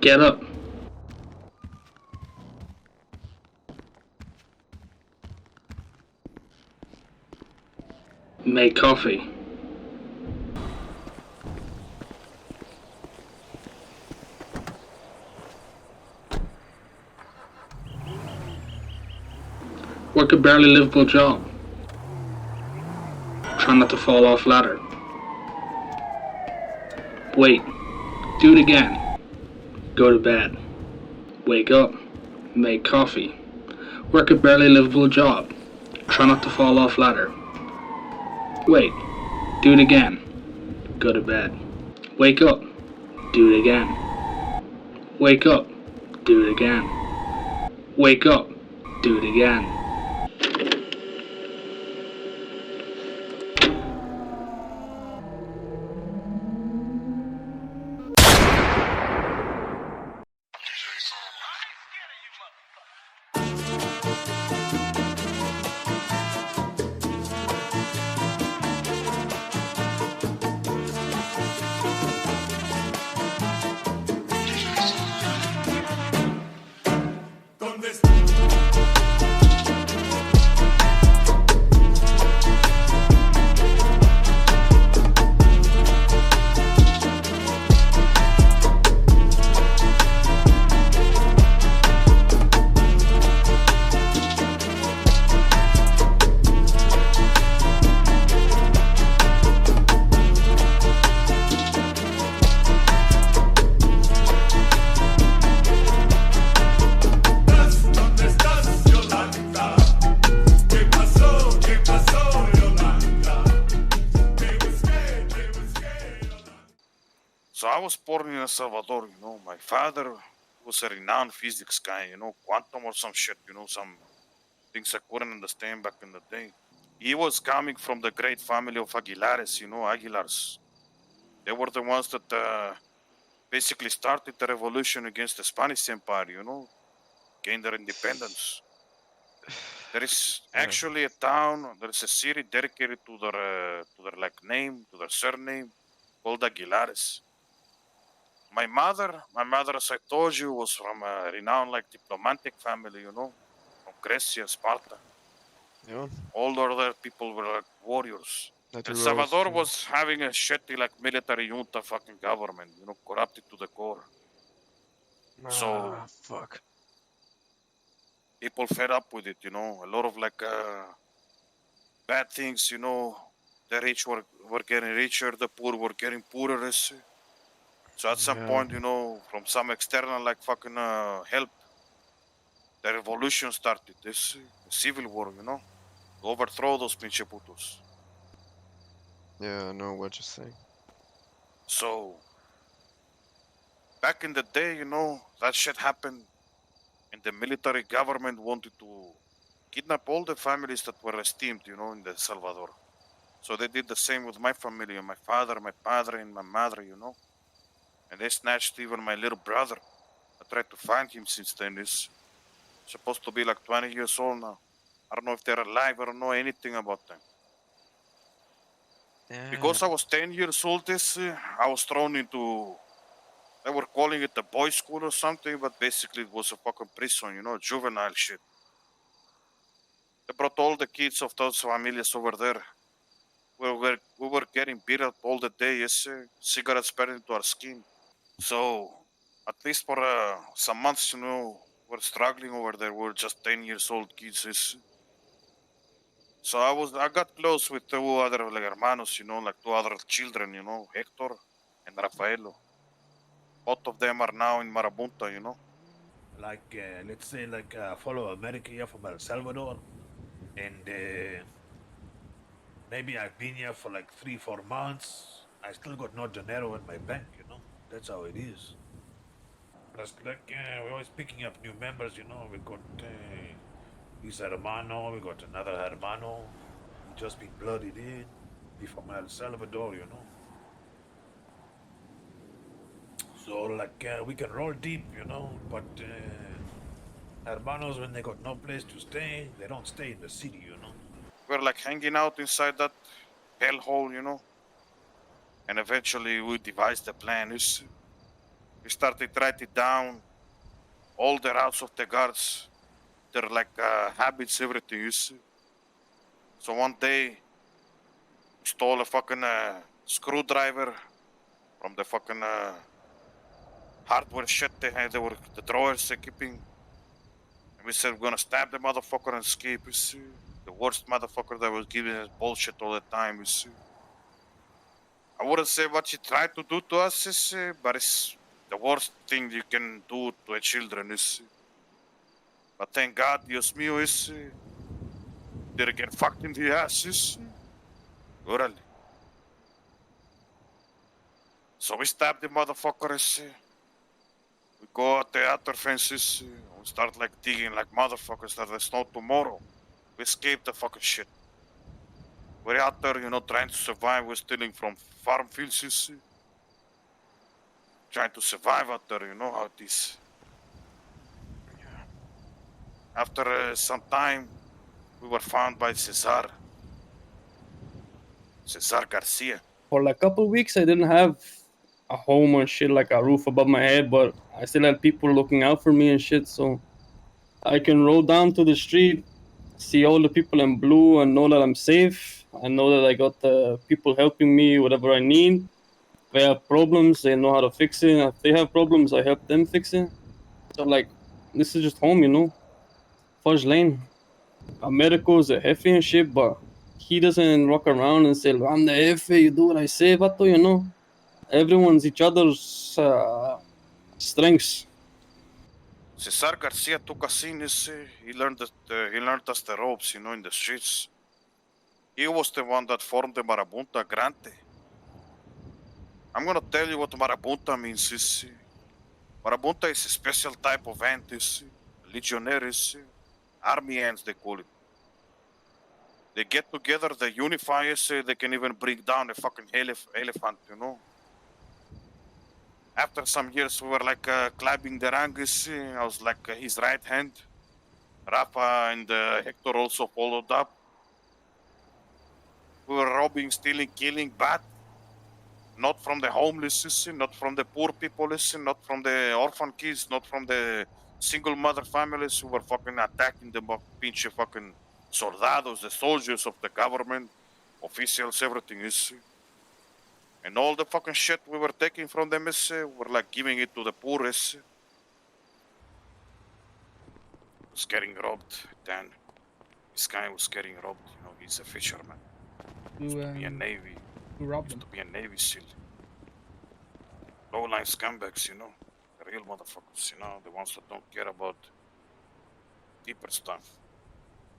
Get up. Make coffee. Work a barely livable job. Try not to fall off ladder. Wait. Do it again. Go to bed. Wake up. Make coffee. Work a barely livable job. Try not to fall off ladder. Wait. Do it again. Go to bed. Wake up. Do it again. Wake up. Do it again. Wake up. Do it again. So I was born in El Salvador, you know. My father was a renowned physics guy, you know, quantum or some shit, you know, some things I couldn't understand back in the day. He was coming from the great family of Aguilares, you know, Aguilars. They were the ones that basically started the revolution against the Spanish Empire, you know, gained their independence. There is actually a town, there is a city dedicated to their like name, to their surname, called Aguilares. My mother, as I told you, was from a renowned like diplomatic family, you know, from Grecia, Sparta. Yeah, All the other people were like warriors. that El rose. Salvador was having a shitty like military junta fucking government, you know, corrupted to the core. So Fuck. people fed up with it, you know. A lot of like bad things, you know. The rich were getting richer, the poor were getting poorer. So at some Yeah. point, you know, from some external like fucking help, the revolution started. This civil war, you know, to overthrow those pinche putos. Yeah, I know what you're saying. So back in the day, you know, that shit happened, and the military government wanted to kidnap all the families that were esteemed, you know, in the Salvador. So they did the same with my family, my father, my padre, and my mother, you know. And they snatched even my little brother. I tried to find him since then. He's supposed to be like 20 years old now. I don't know if they're alive. I don't know anything about them. Because I Damn. was 10 years old, I was thrown into, they were calling it a boys' school or something, but basically it was a fucking prison, you know, juvenile shit. They brought all the kids of those families over there. We were getting beat up all the day, yes, cigarettes burned into our skin. So, at least for some months, you know, we're struggling over there. We're just 10 years old kids. So I got close with two other like hermanos, you know, like two other children, you know, Hector and Rafaelo. Both of them are now in Marabunta, you know. Like let's say like follow America here from El Salvador, and maybe I've been here for like 3 4 months. I still got no dinero in my bank, you know. That's how it is. Plus, like we're always picking up new members, you know. We got this hermano, we got another hermano. He just been blooded in. He from El Salvador, you know. So like we can roll deep, you know, but hermanos when they got no place to stay, they don't stay in the city, you know. We're like hanging out inside that hellhole, you know. And eventually we devised the plan. You We started writing down all the routes of the guards, their like habits, everything. You see. So one day we stole a fucking screwdriver from the fucking hardware shit they had. They were the drawers they're keeping. And we said we're gonna stab the motherfucker and escape. You see. The worst motherfucker that was giving us bullshit all the time. You see. I wouldn't say what she tried to do to us, is, but it's the worst thing you can do to a children. Is, but thank God, Dios mío, is didn't get fucked in the ass. Is, orale. So we stab the motherfucker. Is, we go at the outer fences. We start like digging like motherfuckers that there's no tomorrow. We escape the fucking shit. We're out there, trying to survive. We're stealing from farm fields. Is, trying to survive out there. You know how it is. After some time, we were found by Cesar Garcia. For like a couple weeks, I didn't have a home and shit, like a roof above my head, but I still had people looking out for me and shit. So I can roll down to the street, see all the people in blue, and know that I'm safe. I know that I got the people helping me, whatever I need. If they have problems, they know how to fix it. If they have problems, I help them fix it. So, like, this is just home, Fudge Lane. Americo's a jefe and shit, but he doesn't walk around and say, I'm the jefe, you do what I say, vato. Everyone's each other's strengths. Cesar Garcia took us in. He learned he learned us the ropes, in the streets. He was the one that formed the Marabunta Grande. I'm gonna tell you what Marabunta means. Marabunta is a special type of ant. Legionnaires, army ants they call it. They get together, they unify. They can even bring down a fucking elephant. After some years, we were like climbing the ranks. I was like his right hand. Rafa and Hector also followed up. We were robbing, stealing, killing, but not from the homeless, not from the poor people, not from the orphan kids, not from the single mother families. We were fucking attacking the pinche fucking soldados, the soldiers of the government, officials, everything is. And all the fucking shit we were taking from them we're like giving it to the poorest. Was getting robbed, Dan. This guy was getting robbed, he's a fisherman. Used to be a Navy. Who robbed Used them? to be a Navy SEAL. Low-line scumbags, the real motherfuckers, the ones that don't care about deeper stuff.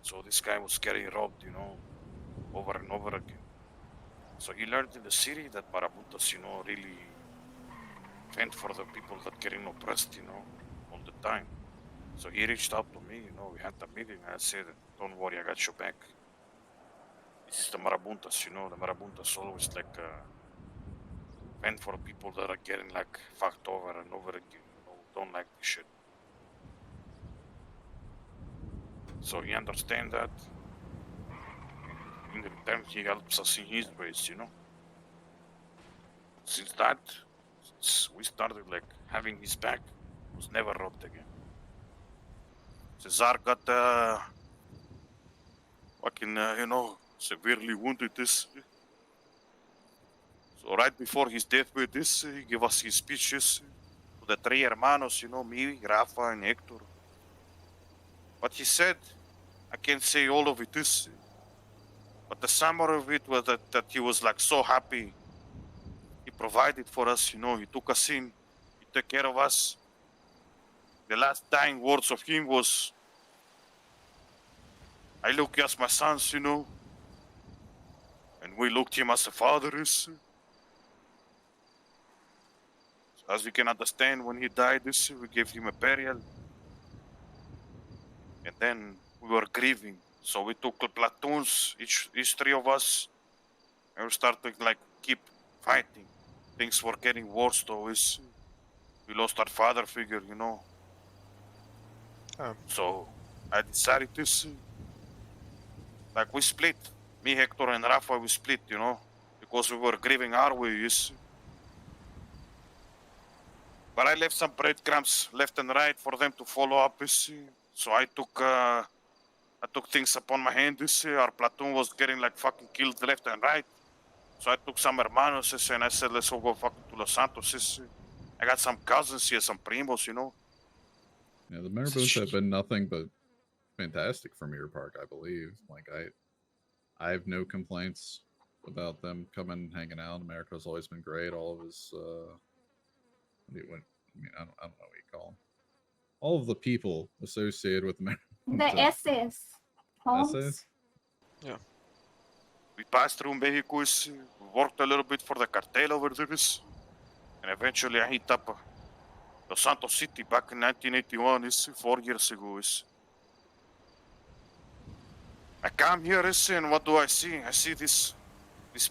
So this guy was getting robbed, over and over again. So he learned in the city that Marabuntas, really fend for the people that getting oppressed, all the time. So he reached out to me, we had a meeting. I said, don't worry, I got your back. This is the Marabuntas, the Marabuntas always like fend for people that are getting like fucked over and over again, don't like this shit. So he understands that. In return, he helps us in his ways, Since that, since we started like having his back, was never robbed again. Cesar got fucking, severely wounded this. So right before his deathbed, he gave us his speeches to the three hermanos, me, Rafa, and Hector. But he said, I can't say all of it is, but the summary of it was that he was like so happy. He provided for us, he took us in, he took care of us. The last dying words of him was, I look you as my sons, and we looked him as a father is. As you can understand, when he died, we gave him a burial. And then we were grieving. So we took platoons, each three of us, and we started like keep fighting. Things were getting worse though. We lost our father figure, Oh. So I decided to like we split. Me, Hector, and Rafa, we split, because we were grieving our way. But I left some breadcrumbs left and right for them to follow up, you see. So I took things upon my hand, you see. Our platoon was getting like fucking killed left and right. So I took some hermanos, you see, and I said, let's all go fucking to Los Santos, you see. I got some cousins here, some primos, you know. Yeah, the Marabunta have been nothing but fantastic for Mirror Park, I believe. Like I have no complaints about them coming hanging out. America's always been great. All of his I don't know what you call them. All of the people associated with the SS. Holmes. essays. We passed through Mexico, you see. We worked a little bit for the cartel over there, you see. And eventually I hit up Los Santos City back in 1981, you see, 4 years ago, you see. I come here, you see, and what do I see? I see this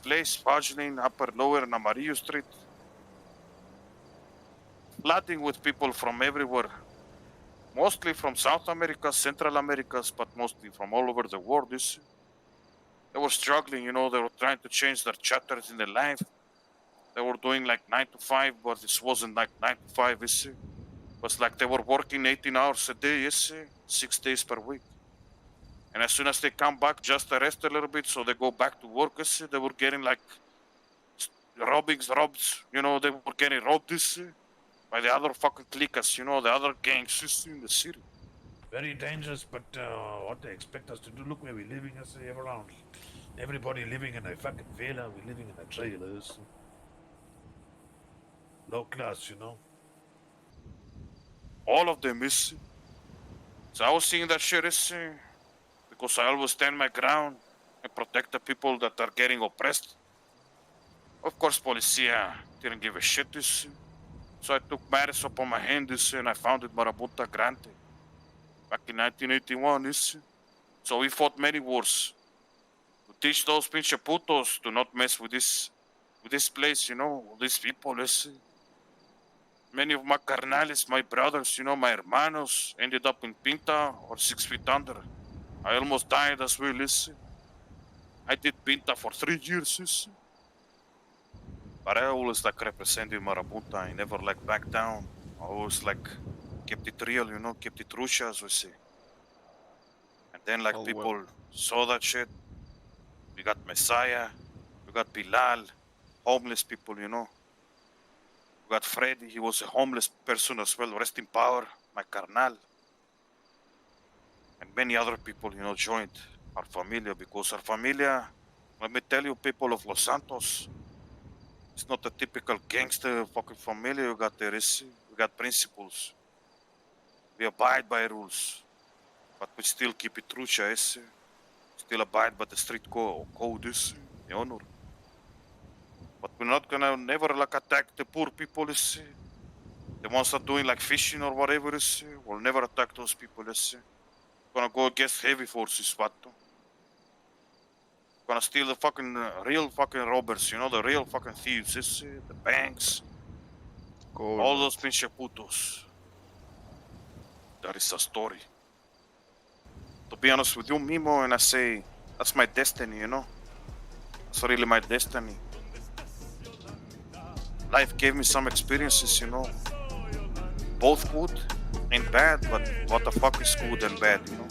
place, Fudge Upper Lower and Amarillo Street. Flooding with people from everywhere. Mostly from South America, Central Americas, but mostly from all over the world, you see. They were struggling, you know, they were trying to change their chapters in their life. They were doing like 9 to 5, but this wasn't like 9 to 5, you see. It was like they were working 18 hours a day, you see, 6 days per week. And as soon as they come back, just to rest a little bit, so they go back to work, you see, they were getting like robbed, you know, they were getting robbed, you see, by the other fucking cliques, you know, the other gangs, you see, in the city. Very dangerous, but what they expect us to do? Look where we're living, I say, around. Everybody living in a fucking villa, we're living in the trailers. Low class, you know. All of them, you see. So I was seeing that shit, you see, because I always stand my ground and protect the people that are getting oppressed. Of course, Policia didn't give a shit, you see. So I took matters upon my hand, you see, and I founded Marabunta Grande back in 1981, you see. So we fought many wars to teach those pinche putos to not mess with this place, you know, these people, you see. Many of my carnales, my brothers, you know, my hermanos, ended up in Pinta or 6 feet under. I almost died as well, you see. I did Pinta for 3 years, you see. But I always like represented Marabunta. I never like back down. I always like kept it real, you know, kept it trucha, as we say. And then like Oh, well. people saw that shit. We got Messiah, we got Bilal, homeless people, you know. We got Freddy, he was a homeless person as well, rest in power, my carnal. And many other people, you know, joined our familia, because our familia, let me tell you, people of Los Santos, it's not a typical gangster fucking familia you got there, is we got principles. We abide by rules, but we still keep it true, is still abide by the street code, is the honor. But we're not gonna never like attack the poor people, is the ones that are doing like fishing or whatever, is we'll never attack those people, is gonna go against heavy forces, vato. Gonna steal the fucking real fucking robbers, you know, the real fucking thieves, is the banks, all those pinche putos. That is a story. To be honest with you, Mimo, and I say, that's my destiny, you know? That's really my destiny. Life gave me some experiences, you know? Both good and bad, but what the fuck is good and bad, you know?